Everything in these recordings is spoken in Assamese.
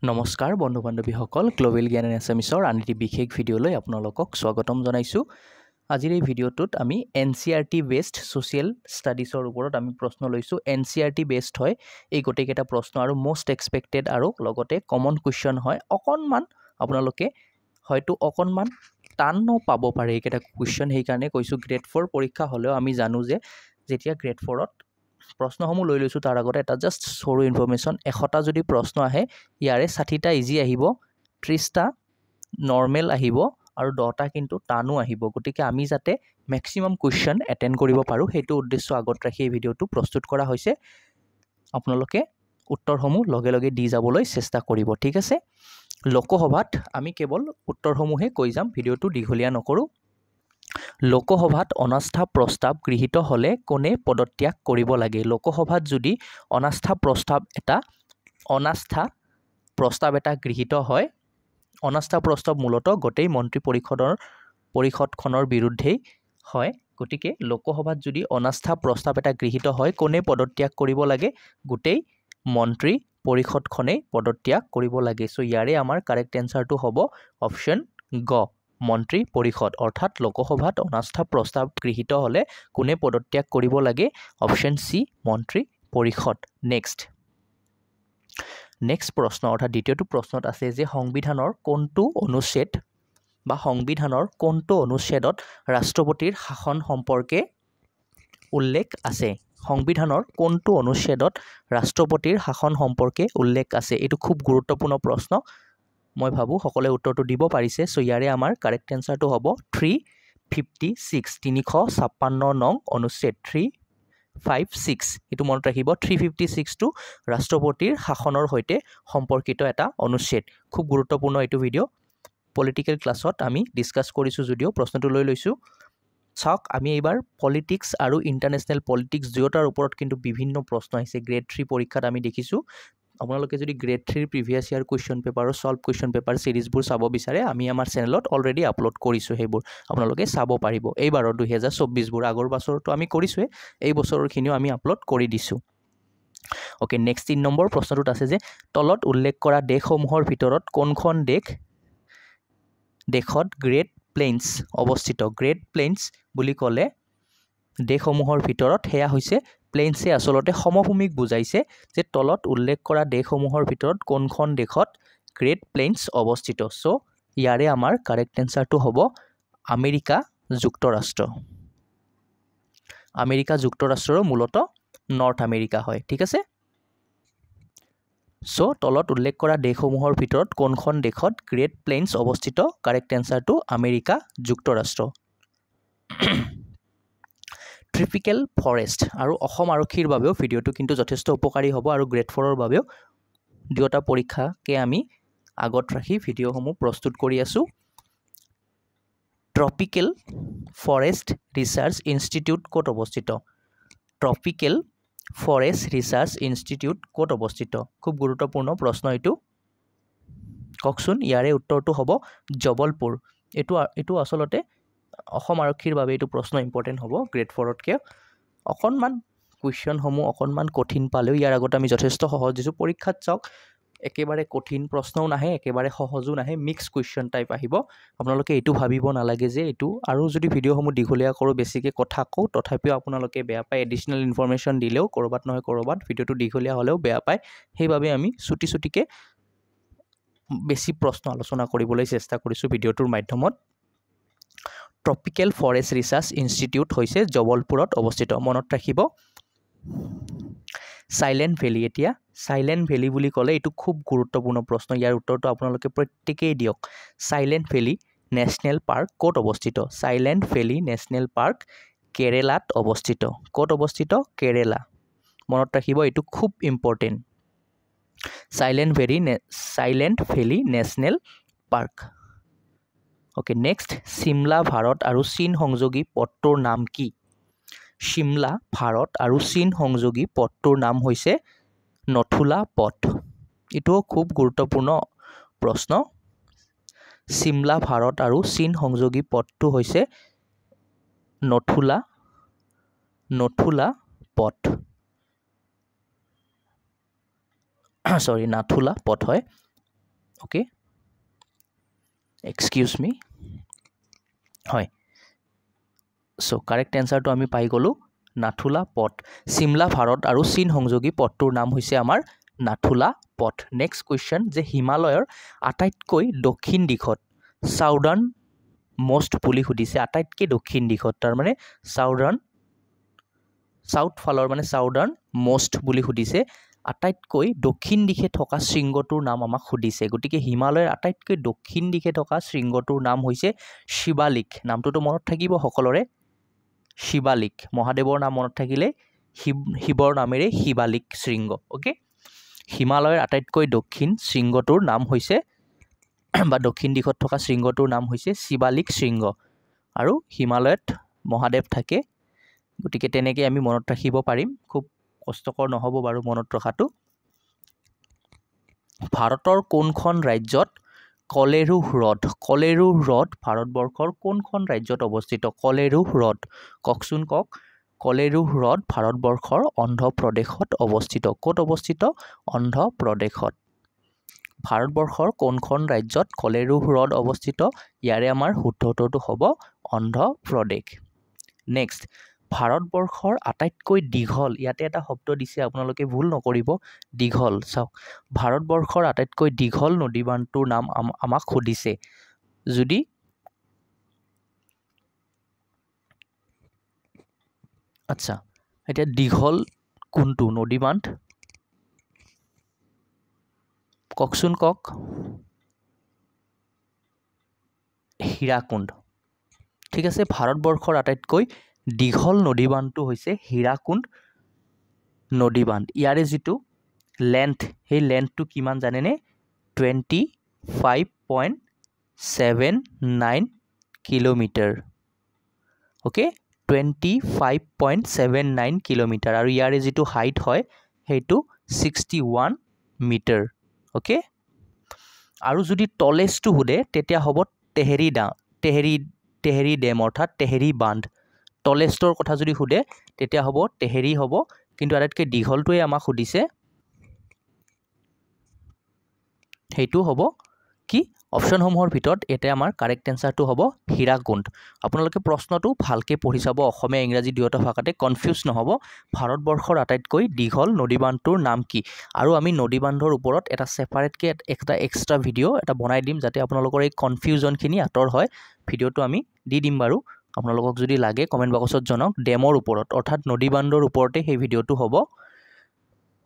নমস্কাৰ বন্ধু বান্ধৱীসকল গ্লোবেল জ্ঞান এণ্ড এছএমিছৰ আন এটি বিশেষ ভিডিঅ'লৈ আপোনালোকক স্বাগতম জনাইছোঁ। আজিৰ এই ভিডিঅ'টোত আমি NCERT বেছড ছ'চিয়েল ষ্টাডিজৰ ওপৰত আমি প্ৰশ্ন লৈছোঁ। NCERT বেছড হয় এই গোটেইকেইটা প্ৰশ্ন আৰু মষ্ট এক্সপেক্টেড আৰু লগতে কমন কুৱেশ্যন হয়। অকণমান আপোনালোকে হয়তো অকণমান টানো পাব পাৰে এইকেইটা কুৱেশ্যন, সেইকাৰণে কৈছোঁ গ্ৰেড 4 পৰীক্ষা হ'লেও আমি জানো যে যেতিয়া গ্ৰেড 4ত প্ৰশ্নসমূহ লৈ লৈছোঁ তাৰ আগতে এটা জাষ্ট সৰু ইনফৰ্মেশ্যন। 100টা যদি প্ৰশ্ন আহে ইয়াৰে 60টা ইজি আহিব, 30টা নৰ্মেল আহিব আৰু 10টা কিন্তু টানো আহিব। গতিকে আমি যাতে মেক্সিমাম কুৱেশ্যন এটেণ্ড কৰিব পাৰোঁ সেইটো উদ্দেশ্য আগত ৰাখি এই ভিডিঅ'টো প্ৰস্তুত কৰা হৈছে। আপোনালোকে উত্তৰসমূহ লগে লগে দি যাবলৈ চেষ্টা কৰিব, ঠিক আছে। লোকসভাত আমি কেৱল উত্তৰসমূহে কৈ যাম, ভিডিঅ'টো দীঘলীয়া নকৰোঁ। লোকসভাত অনাস্থা প্ৰস্তাৱ গৃহীত হ'লে কোনে পদত্যাগ কৰিব লাগে? লোকসভাত যদি অনাস্থা প্ৰস্তাৱ এটা গৃহীত হয়, অনাস্থা প্ৰস্তাৱ মূলতঃ গোটেই মন্ত্ৰী পৰিষদখনৰ বিৰুদ্ধেই হয়। গতিকে লোকসভাত যদি অনাস্থা প্ৰস্তাৱ এটা গৃহীত হয় কোনে পদত্যাগ কৰিব লাগে? গোটেই মন্ত্ৰী পৰিষদখনেই পদত্যাগ কৰিব লাগে। চ' ইয়াৰে আমাৰ কাৰেক্ট এনচাৰটো হ'ব অপশ্যন গ, মন্ত্ৰী পৰিষদ। অৰ্থাৎ লোকসভাত অনাস্থা প্ৰস্তাৱ গৃহীত হ'লে কোনে পদত্যাগ কৰিব লাগে? অপশ্যন চি, মন্ত্ৰী পৰিষদ। নেক্সট প্ৰশ্ন অৰ্থাৎ দ্বিতীয়টো প্ৰশ্নত আছে যে সংবিধানৰ কোনটো অনুচ্ছেদত ৰাষ্ট্ৰপতিৰ শাসন সম্পৰ্কে উল্লেখ আছে? সংবিধানৰ কোনটো অনুচ্ছেদত ৰাষ্ট্ৰপতিৰ শাসন সম্পৰ্কে উল্লেখ আছে? এইটো খুব গুৰুত্বপূৰ্ণ প্ৰশ্ন। মই ভাবোঁ সকলোৱে উত্তৰটো দিব পাৰিছে। চ' ইয়াৰে আমাৰ কাৰেক্ট এনচাৰটো হ'ব 356, 356 নং অনুচ্ছেদ 356। এইটো মনত ৰাখিব, 356টো ৰাষ্ট্ৰপতিৰ শাসনৰ সৈতে সম্পৰ্কিত এটা অনুচ্ছেদ। খুব গুৰুত্বপূৰ্ণ এইটো ভিডিঅ'। পলিটিকেল ক্লাছত আমি ডিছকাছ কৰিছোঁ যদিও প্ৰশ্নটো লৈ লৈছোঁ। চাওক, আমি এইবাৰ পলিটিক্স আৰু ইণ্টাৰনেশ্যনেল পলিটিক্স দুয়োটাৰ ওপৰত কিন্তু বিভিন্ন প্ৰশ্ন আহিছে। গ্ৰেড 3 পৰীক্ষাত আমি দেখিছোঁ। আপোনালোকে যদি grade 3 previous year question paper আৰু ছল্ভ কুৱেশ্যন পেপাৰ চিৰিজবোৰ চাব বিচাৰে, আমি আমাৰ চেনেলত অলৰেডি আপলোড কৰিছোঁ। সেইবোৰ আপোনালোকে চাব পাৰিব। এইবাৰৰ 2024বোৰ, আগৰ বছৰতো আমি কৰিছোঁৱে, এই বছৰৰখিনিও আমি আপলোড কৰি দিছোঁ। অ'কে, নেক্সট 3 নম্বৰ প্ৰশ্নটোত আছে যে তলত উল্লেখ কৰা দেশসমূহৰ ভিতৰত কোনখন দেশত গ্ৰেট প্লেইনছ অৱস্থিত? গ্ৰেট প্লেইনছ বুলি ক'লে দেশসমূহৰ ভিতৰত সেয়া হৈছে প্লেইনছে আচলতে সমভূমিক বুজাইছে যে তলত উল্লেখ কৰা দেশসমূহৰ ভিতৰত কোনখন দেশত গ্ৰেট প্লেইনছ অৱস্থিত। চ' ইয়াৰে আমাৰ কাৰেক্ট এনচাৰটো হ'ব আমেৰিকা যুক্তৰাষ্ট্ৰ। আমেৰিকা যুক্তৰাষ্ট্ৰৰ মূলতঃ নৰ্থ আমেৰিকা হয়, ঠিক আছে। চ' তলত উল্লেখ কৰা দেশসমূহৰ ভিতৰত কোনখন দেশত গ্ৰেট প্লেইনছ অৱস্থিত? কাৰেক্ট এনচাৰটো আমেৰিকা যুক্তৰাষ্ট্ৰ। ট্ৰপিকেল ফৰেষ্ট আৰু অসম আৰক্ষীৰ বাবেও ভিডিঅ'টো কিন্তু যথেষ্ট উপকাৰী হ'ব আৰু গ্ৰেড 4ৰ বাবেও দুয়োটা পৰীক্ষাকে আমি আগত ৰাখি ভিডিঅ'সমূহ প্ৰস্তুত কৰি আছোঁ। ট্ৰপিকেল ফৰেষ্ট ৰিচাৰ্চ ইনষ্টিটিউট ক'ত অৱস্থিত? ট্ৰপিকেল ফৰেষ্ট ৰিচাৰ্চ ইনষ্টিটিউট ক'ত অৱস্থিত? খুব গুৰুত্বপূৰ্ণ প্ৰশ্ন এইটো। কওকচোন, ইয়াৰে উত্তৰটো হ'ব জবলপুৰ। এইটো আচলতে অসম আৰক্ষীৰ বাবে এইটো প্ৰশ্ন ইম্পৰ্টেণ্ট হ'ব গ্ৰেড 4তকৈ। অকণমান কুৱেশ্যনসমূহ অকণমান কঠিন পালেও ইয়াৰ আগতে আমি যথেষ্ট সহজ দিছোঁ। পৰীক্ষাত চাওক, একেবাৰে কঠিন প্ৰশ্নও নাহে, একেবাৰে সহজো নাহে, মিক্স কুৱেশ্যন টাইপ আহিব। আপোনালোকে এইটো ভাবিব নালাগে যে এইটো, আৰু যদি ভিডিঅ'সমূহ দীঘলীয়া কৰোঁ, বেছিকৈ কথা কওঁ, তথাপিও আপোনালোকে বেয়া পায়। এডিশ্যনেল ইনফৰ্মেশ্যন দিলেও ক'ৰবাত নহয় ক'ৰবাত ভিডিঅ'টো দীঘলীয়া হ'লেও বেয়া পায়। সেইবাবে আমি চুটিকৈ বেছি প্ৰশ্ন আলোচনা কৰিবলৈ চেষ্টা কৰিছোঁ ভিডিঅ'টোৰ মাধ্যমত। ট্ৰপিকেল ফৰেষ্ট ৰিচাৰ্চ ইনষ্টিটিউট হৈছে জবলপুৰত অৱস্থিত। মনত ৰাখিব চাইলেণ্ট ভেলী। এতিয়া চাইলেণ্ট ভেলী বুলি ক'লে এইটো খুব গুৰুত্বপূৰ্ণ প্ৰশ্ন। ইয়াৰ উত্তৰটো আপোনালোকে প্ৰত্যেকেই দিয়ক। চাইলেণ্ট ভেলী নেশ্যনেল পাৰ্ক ক'ত অৱস্থিত? চাইলেণ্ট ভেলী নেশ্যনেল পাৰ্ক কেৰেলাত অৱস্থিত। ক'ত অৱস্থিত? কেৰেলা। মনত ৰাখিব, এইটো খুব important. Silent valley national park. Okay, next Shimla Bharat আৰু চীন সংযোগী পথটোৰ নাম কি? চিমলা ভাৰত আৰু চীন সংযোগী পথটোৰ নাম হৈছে নথুলা পথ। এইটোও খুব গুৰুত্বপূৰ্ণ প্ৰশ্ন। চিমলা ভাৰত আৰু চীন সংযোগী পথটো হৈছে নথুলা পথ। নাথুলা পথ হয়। ওকে এক্সকিউজ মি হয় সো কাৰেক্ট এনসাৰটো আমি পাই গলো নাথুলা পথ সিমলা ভাৰত আৰু চীন সংযোগী পথটোৰ নাম হৈছে আমাৰ নাথুলা পথ নেক্সট কুৱেশ্যন যে হিমালয়ৰ আটাইতকৈ দক্ষিণ দিশত সাউদাৰ্ণ মোষ্ট বুলি সুধিছে আটাইতকৈ দক্ষিণ দিশত তাৰ মানে সাউথ ফালৰ মানে সাউদাৰ্ণ মোষ্ট বুলি সুধিছে আটাইতকৈ দক্ষিণ দিশে থকা শৃংগটোৰ নাম আমাক সুধিছে গতিকে হিমালয়ৰ আটাইতকৈ দক্ষিণ দিশে থকা শৃংগটোৰ নাম হৈছে শিৱালিক নামটোতো মনত থাকিব সকলোৰে শিৱালিক মহাদেৱৰ নাম মনত থাকিলে শিৱৰ নামেৰে শিৱালিক শৃংগ ওকে হিমালয়ৰ আটাইতকৈ দক্ষিণ শৃংগটোৰ নাম হৈছে বা দক্ষিণ দিশত থকা শৃংগটোৰ নাম হৈছে শিৱালিক শৃংগ আৰু হিমালয়ত মহাদেৱ থাকে গতিকে তেনেকৈ আমি মনত ৰাখিব পাৰিম খুব কষ্টকৰ নহ'ব বাৰু মনত ৰখাটো ভাৰতৰ কোনখন ৰাজ্যত কলেৰু হ্ৰদ ভাৰতবৰ্ষৰ কোনখন ৰাজ্যত অৱস্থিত কলেৰু হ্ৰদ কওকচোন কওক কলেৰু হ্ৰদ ভাৰতবৰ্ষৰ অন্ধ্ৰ প্ৰদেশত অৱস্থিত ক'ত অৱস্থিত অন্ধ্ৰ প্ৰদেশত ভাৰতবৰ্ষৰ কোনখন ৰাজ্যত কলেৰু হ্ৰদ অৱস্থিত ইয়াৰে আমাৰ শুদ্ধ উত্তৰটো হ'ব অন্ধ্ৰ প্ৰদেশ নেক্সট ভাৰতবৰ্ষৰ আটাইতকৈ দীঘল ইয়াতে এটা শব্দ দিছে আপোনালোকে ভুল নকৰিব দীঘল চাওক ভাৰতবৰ্ষৰ আটাইতকৈ দীঘল নদীবান্ধটোৰ নাম আমাক সুধিছে যদি আচ্ছা এতিয়া দীঘল কোনটো নদীবান্ধ কওকচোন কওক হীৰাকুণ্ড ঠিক আছে ভাৰতবৰ্ষৰ আটাইতকৈ দীঘল নদীবান্ধটো হৈছে হীৰাকুণ্ড নদীবান্ধ ইয়াৰে যিটো লেন্থ সেই লেন্থটো কিমান জানেনে 25.79 কিলোমিটাৰ ওকে 25.79 কিলোমিটাৰ আৰু ইয়াৰে যিটো হাইট হয় সেইটো 61 মিটাৰ ওকে আৰু যদি তলেষ্টটো সোধে তেতিয়া হ'ব তেহেৰি ডেম অৰ্থাৎ তেহেৰি বান্ধ তলেষ্টৰ কথা যদি সোধে তেতিয়া হ'ব তেহেৰি হ'ব কিন্তু আটাইতকৈ দীঘলটোৱে আমাক সুধিছে সেইটো হ'ব কি অপশ্যনসমূহৰ ভিতৰত এটা আমাৰ কাৰেক্ট এনসাৰটো হ'ব হীৰাকুণ্ড আপোনালোকে প্ৰশ্নটো ভালকৈ পঢ়ি চাব অসমীয়া ইংৰাজী দুয়োটা ভাষাতে কনফিউজ নহ'ব ভাৰতবৰ্ষৰ আটাইতকৈ দীঘল নদীবান্ধটোৰ নাম কি আৰু আমি নদীবান্ধৰ ওপৰত এটা ছেপাৰেটকৈ এটা এক্সট্ৰা ভিডিঅ' এটা বনাই দিম যাতে আপোনালোকৰ এই কনফিউজনখিনি আঁতৰ হয় ভিডিঅ'টো আমি দি দিম বাৰু আপোনালোকক যদি লাগে কমেণ্ট বক্সত জনাওক ডেমৰ ওপৰত অৰ্থাৎ নদীবান্ধৰ ওপৰতে সেই ভিডিঅ'টো হ'ব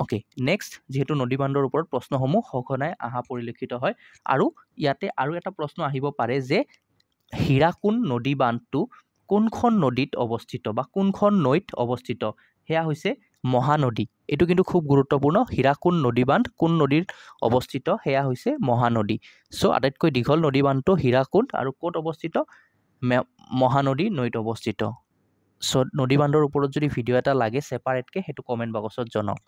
ওকে নেক্সট যেহেতু নদীবান্ধৰ ওপৰত প্ৰশ্নসমূহ সঘনাই অহা পৰিলক্ষিত হয় আৰু ইয়াতে আৰু এটা প্ৰশ্ন আহিব পাৰে যে হীৰাকুণ্ড নদীবান্ধটো কোনখন নদীত অৱস্থিত বা কোনখন নৈত অৱস্থিত সেয়া হৈছে মহানদী এইটো কিন্তু খুব গুৰুত্বপূৰ্ণ হীৰাকুণ্ড নদীবান্ধ কোন নদীত অৱস্থিত সেয়া হৈছে মহানদী চ' আটাইতকৈ দীঘল নদীবান্ধটো হীৰাকুণ্ড আৰু ক'ত অৱস্থিত মহানদী নৈত অৱস্থিত চ' নদীবান্ধৰ ওপৰত যদি ভিডিঅ' এটা লাগে ছেপাৰেটকৈ সেইটো কমেণ্ট বক্সত জনাওক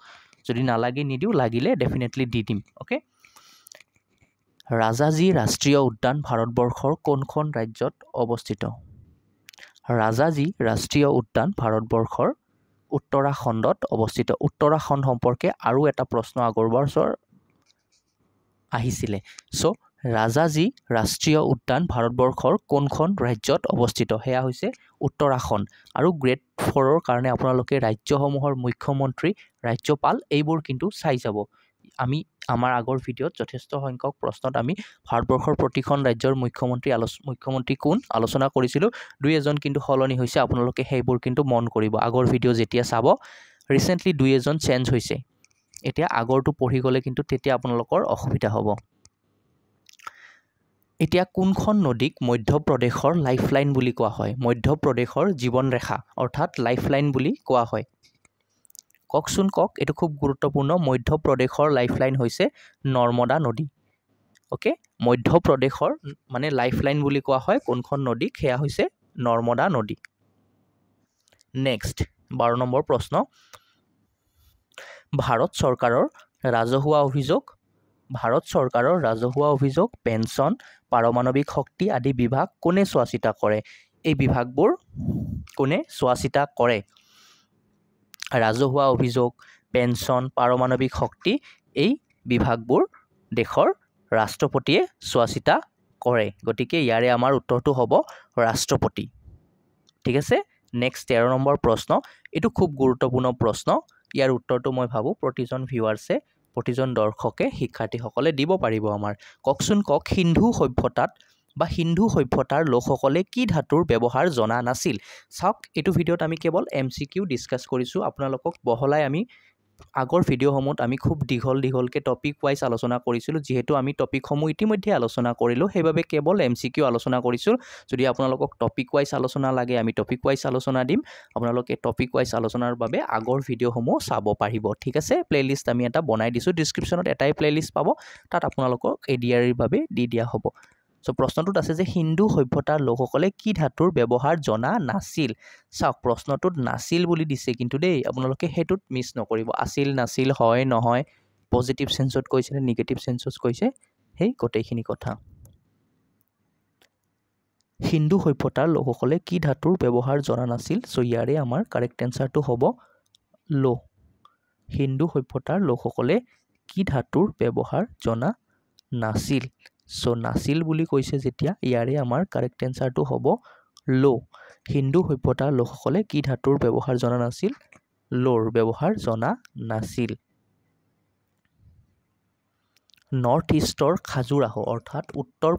যদি নালাগে নিদিওঁ লাগিলে ডেফিনেটলি দি দিম ওকে ৰাজাজী ৰাষ্ট্ৰীয় উদ্যান ভাৰতবৰ্ষৰ কোনখন ৰাজ্যত অৱস্থিত ৰাজাজী ৰাষ্ট্ৰীয় উদ্যান ভাৰতবৰ্ষৰ উত্তৰাখণ্ডত অৱস্থিত উত্তৰাখণ্ড সম্পৰ্কে আৰু এটা প্ৰশ্ন আগৰ বছৰ আহিছিলে চ' ৰাজাজী ৰাষ্ট্ৰীয় উদ্যান ভাৰতবৰ্ষৰ কোনখন ৰাজ্যত অৱস্থিত সেয়া হৈছে উত্তৰাখণ্ড আৰু গ্ৰেড 4ৰ কাৰণে আপোনালোকে ৰাজ্যসমূহৰ মুখ্যমন্ত্ৰী ৰাজ্যপাল এইবোৰ কিন্তু চাই যাব আমি আমাৰ আগৰ ভিডিঅ'ত যথেষ্ট সংখ্যক প্ৰশ্নত আমি ভাৰতবৰ্ষৰ প্ৰতিখন ৰাজ্যৰ মুখ্যমন্ত্ৰী কোন আলোচনা কৰিছিলোঁ দুই এজন কিন্তু সলনি হৈছে আপোনালোকে সেইবোৰ কিন্তু মন কৰিব আগৰ ভিডিঅ' যেতিয়া চাব ৰিচেণ্টলি দুই এজন চেঞ্জ হৈছে এতিয়া আগৰটো পঢ়ি গ'লে কিন্তু তেতিয়া আপোনালোকৰ অসুবিধা হ'ব এতিয়া কোনখন নদীক মধ্যপ্ৰদেশৰ লাইফলাইন বুলি কোৱা হয় মধ্যপ্ৰদেশৰ জীৱন ৰেখা অৰ্থাৎ লাইফলাইন বুলি কোৱা হয় কওকচোন কওক এইটো খুব গুৰুত্বপূৰ্ণ মধ্যপ্ৰদেশৰ লাইফলাইন হৈছে নৰ্মদা নদী ওকে মধ্যপ্ৰদেশৰ মানে লাইফলাইন বুলি কোৱা হয় কোনখন নদীক সেয়া হৈছে নৰ্মদা নদী নেক্সট 12 নম্বৰ প্ৰশ্ন ভাৰত চৰকাৰৰ ৰাজহুৱা অভিযোগ পেঞ্চন পাৰমাণৱিক শক্তি আদি বিভাগ কোনে চোৱা চিতা কৰে এই বিভাগবোৰ কোনে চোৱা চিতা কৰে ৰাজহুৱা অভিযোগ পেঞ্চন পাৰমাণৱিক শক্তি এই বিভাগবোৰ দেশৰ ৰাষ্ট্ৰপতিয়ে চোৱা চিতা কৰে গতিকে ইয়াৰে আমাৰ উত্তৰটো হ'ব ৰাষ্ট্ৰপতি ঠিক আছে নেক্সট 13 নম্বৰ প্ৰশ্ন এইটো খুব গুৰুত্বপূৰ্ণ প্ৰশ্ন ইয়াৰ উত্তৰটো মই ভাবো প্ৰতিজন ভিউৱাৰ্ছে প্ৰতিজন দৰ্শকে শিক্ষাৰ্থীসকলে দিব পাৰিব আমাৰ কওকচোন কক সিন্ধু সভ্যতাত বা সিন্ধু সভ্যতাৰ লোকসকলে কি ধাতুৰ ব্যৱহাৰ জনা নাছিল চাওক এইটো ভিডিঅ'ত আমি কেৱল এমচিকিউ ডিসকাস কৰিছোঁ আপোনালোকক বহলাই আমি আগৰ ভিডিঅ'সমূহত আমি খুব দীঘলকে টপিক ওয়াইজ আলোচনা কৰিছিলোঁ যেহেতু আমি টপিকসমূহ ইতিমধ্যে আলোচনা কৰিলোঁ সেইবাবে কেৱল এমচিকিউ আলোচনা কৰিছোঁ যদি আপোনালোকক টপিক ওয়াইজ আলোচনা লাগে আমি টপিক ওয়াইজ আলোচনা দিম আপোনালোকে টপিক ওয়াইজ আলোচনাৰ বাবে আগৰ ভিডিঅ'সমূহ চাব পাৰিব ঠিক আছে প্লেলিষ্ট আমি এটা বনাই দিছোঁ ডেসক্ৰিপচনত এটাই প্লেলিষ্ট পাব তাত আপোনালোকক এডিআৰিৰ বাবে দি দিয়া হ'ব সো প্ৰশ্নটোত আছে যে হিন্দু সভ্যতাৰ লোকসকলে কি ধাতুৰ ব্যৱহাৰ জনা নাছিল চাওক প্ৰশ্নটোত নাছিল বুলি দিছে কিন্তু দেই আপোনালোকে হেতুত মিছ নকৰিব আছিল নাছিল হয় নহয় পজিটিভ সেন্সত কৈছে নে নেগেটিভ সেন্সত কৈছে হেই গোটেইখিনি কথা হিন্দু সভ্যতাৰ লোকসকলে কি ধাতুৰ ব্যৱহাৰ জনা নাছিল সো ইয়াৰে আমাৰ কাৰেক্ট এনসাৰটো হ'ব লো হিন্দু সভ্যতাৰ লোকসকলে কি ধাতুৰ ব্যৱহাৰ জনা নাছিল সো নাছিল বুলি কৈছে যেতিয়া ইয়াৰে আমাৰ কাৰেক্ট এনসাৰটো হ'ব লো হিন্দু সভ্যতাৰ লোকসকলে কি ধাতুৰ ব্যৱহাৰ জনা নাছিল লোৰ ব্যৱহাৰ জনা নাছিল নৰ্থ ইষ্টৰ খাজুৰাহো অৰ্থাৎ উত্তৰ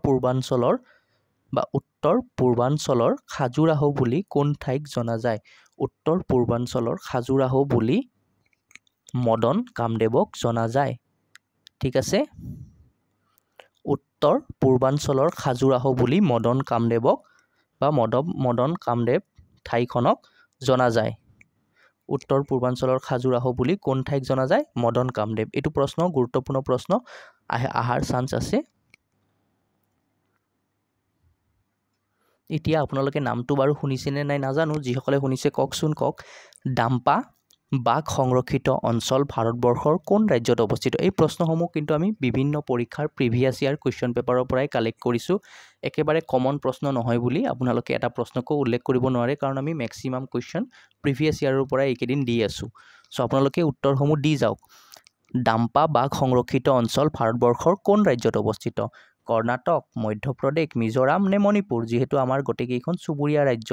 পূৰ্বাঞ্চলৰ খাজুৰাহো বুলি কোন ঠাইক জনা যায় উত্তৰ পূৰ্বাঞ্চলৰ খাজুৰাহো বুলি মদন কামদেৱক জনা যায় ঠিক আছে উত্তৰ পূৰ্বাঞ্চলৰ খাজুৰাহো বুলি মদন কামদেৱ ঠাইখনক জনা যায় উত্তৰ পূৰ্বাঞ্চলৰ খাজুৰাহো বুলি কোন ঠাইক জনা যায় মদন কামদেৱ এটো প্ৰশ্ন গুৰুত্বপূৰ্ণ প্ৰশ্ন আহাৰ চান্স আছে এতিয়া আপোনালোকে নামটো বাৰু শুনিছেনে নাই নাজানো যিসকলে শুনিছে কওকচোন কক ডাম্পা বাঘ সংৰক্ষিত অঞ্চল ভাৰতবৰ্ষৰ কোন ৰাজ্যত অৱস্থিত এই প্ৰশ্নসমূহ কিন্তু আমি বিভিন্ন পৰীক্ষাৰ প্ৰিভিয়াস ইয়াৰ কোৱেশ্চন পেপাৰৰ পৰাই কালেক্ট কৰিছো একেবাৰে কমন প্ৰশ্ন নহয় বুলি আপোনালোকে এটা প্ৰশ্নকো উল্লেখ কৰিব নোৱাৰে কাৰণ আমি ম্যাক্সিমাম কোৱেশ্চন প্ৰিভিয়াস ইয়াৰৰ পৰাই একেদিন দি আছো সো আপোনালোকে উত্তৰসমূহ দি যাওক ডাম্পা বাঘ সংৰক্ষিত অঞ্চল ভাৰতবৰ্ষৰ কোন ৰাজ্যত অৱস্থিত কৰ্ণাটক মধ্যপ্ৰদেশ মিজোৰাম নে মণিপুৰ যেহেতু আমাৰ গটেকেইখন চুবুৰীয়া ৰাজ্য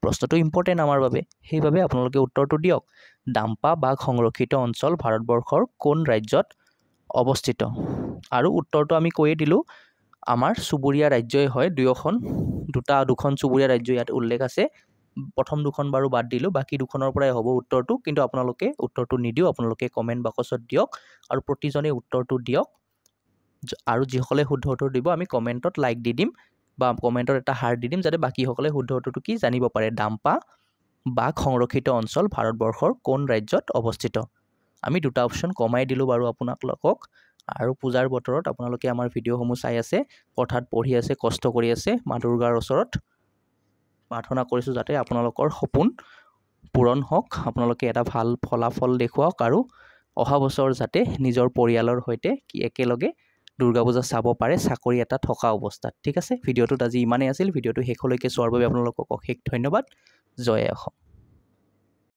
প্ৰশ্নটো ইম্পৰ্টেন্ট আমাৰ বাবে সেইভাবে আপোনালোকে উত্তৰটো দিয়ক ডাম্পা বাঘ সংৰক্ষিত অঞ্চল ভাৰতবৰ্ষৰ কোন ৰাজ্যত অৱস্থিত আৰু উত্তৰটো আমি কৈয়ে দিলো আমাৰ চুবুৰীয়া ৰাজ্যই হয় দুখন চুবুৰীয়া ৰাজ্য ইয়াত উল্লেখ আছে প্ৰথম দুখন বাৰু বাদ দিলো বাকি দুখনৰ পৰাই হ'ব উত্তৰটো কিন্তু আপোনালোকে উত্তৰটো নিদিও আপোনালোকে কমেন্ট বক্সত দিয়ক আৰু প্ৰতিজনে উত্তৰটো দিয়ক আৰু যিসকলে শুদ্ধ উত্তৰ দিব আমি কমেন্টত লাইক দি দিম বা কমেন্টত এটা হাৰ্ট দি দিম যাতে বাকি সকলে শুদ্ধ উত্তৰটো কি জানিব পাৰে ডাম্পা বাঘ সংৰক্ষিত অঞ্চল ভাৰতবৰ্ষৰ কোন ৰাজ্যত অৱস্থিত আমি দুটা অপচন কমাই দিলো বাৰু আপোনালোকক আৰু পূজাৰ বতৰত আপোনালোকে আমাৰ ভিডিঅ'সমূহ চাই আছে পঢ়াত পঢ়ি আছে কষ্ট কৰি আছে মা দুৰ্গাৰ ওচৰত প্ৰাৰ্থনা কৰিছো যাতে আপোনালোকৰ সপোন পূৰণ হওক আপোনালোকে এটা ভাল ফলাফল দেখুৱাওক আৰু অহা বছৰ যাতে নিজৰ পৰিয়ালৰ হৈতে কি একেলগে দুৰ্গা পূজা চাব পাৰে চাকৰি এটা থকা অৱস্থাত ঠিক আছে ভিডিঅ'টোত আজি ইমানেই আছিল ভিডিঅ'টো শেষলৈকে চোৱাৰ বাবে আপোনালোকক অশেষ ধন্যবাদ জয় অসম